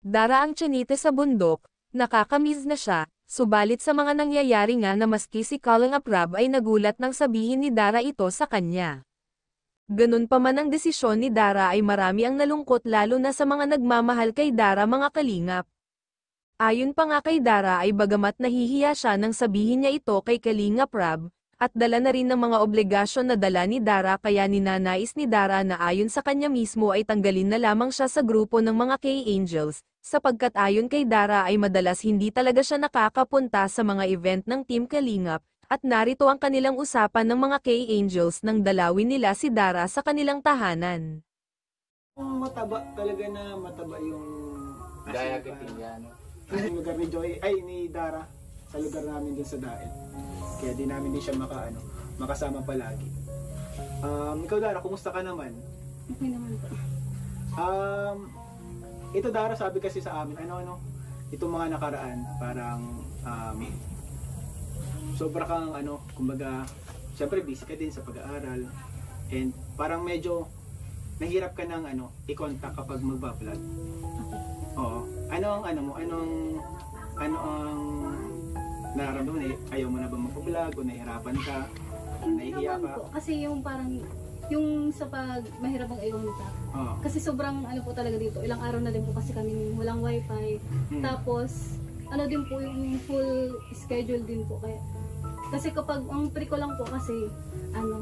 Dara ang tsanite sa bundok, nakakamiss na siya, subalit sa mga nangyayari nga na maski si Kalingap Rab ay nagulat nang sabihin ni Dara ito sa kanya. Ganun pa man ang desisyon ni Dara ay marami ang nalungkot lalo na sa mga nagmamahal kay Dara mga kalingap. Ayon pa nga kay Dara ay bagamat nahihiya siya nang sabihin niya ito kay Kalingap Rab, at dala na rin ng mga obligasyon na dala ni Dara kaya ninanais ni Dara na ayon sa kanya mismo ay tanggalin na lamang siya sa grupo ng mga K-Angels, sapagkat ayon kay Dara ay madalas hindi talaga siya nakakapunta sa mga event ng Team Kalingap, at narito ang kanilang usapan ng mga K-Angels nang dalawin nila si Dara sa kanilang tahanan. Mataba talaga na mataba yung Diabetes yan. Yung lugar ni Joy, ay ni Dara sa lugar namin din sa Daet. Kaya di namin din siya makasama palagi. Ikaw Dara, kumusta ka naman? Okay naman po. Ito Dara, sabi kasi sa amin, itong mga nakaraan, parang sobra kang kumbaga, syempre busy ka din sa pag-aaral, and parang medyo nahirap ka ng i-contact kapag magba-vlog. Oo. Ano ang nararamdaman? Ayaw mo na ba mag-vlog o nahihirapan ka? Nahihiya ka? Po, kasi yung parang yung sa pag mahirap ang iwanita. Kasi sobrang po talaga dito. Ilang araw na din po kasi kami walang wifi. Tapos din po yung full schedule din po kaya. Kasi kapag ang pre ko lang po kasi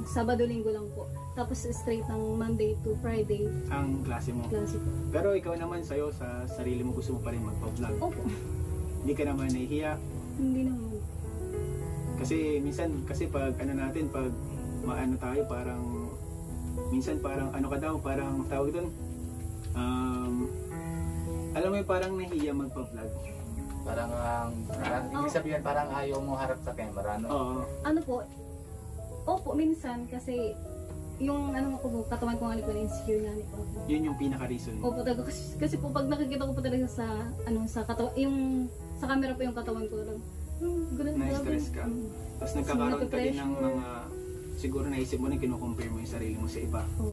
Sabado Linggo lang po. Tapos straight ng Monday to Friday ang klase mo. Klase po. Pero ikaw naman sa'yo, sa sarili mo gusto mo pa rin magpa-vlog. Opo. Hindi ka naman nahihiya. Hindi naman. Kasi minsan pag pag tayo parang minsan parang parang tawag doon. Alam mo yung parang nahihiya magpa-vlog. Parang ibig sabihin parang ayaw mo harap sa camera, no? Oo. Opo, minsan kasi yung katawan ko nga po insecure nga po. Yun yung pinaka-reason mo. Opo, talaga kasi po pag nakikita ko po talaga sa sa katawan, yung sa camera po yung katawan ko talaga. Ganun Na-stress ka. Tapos nagkakaroon ka din ng mga siguro naisip mo na kinukompare mo yung sarili mo sa iba.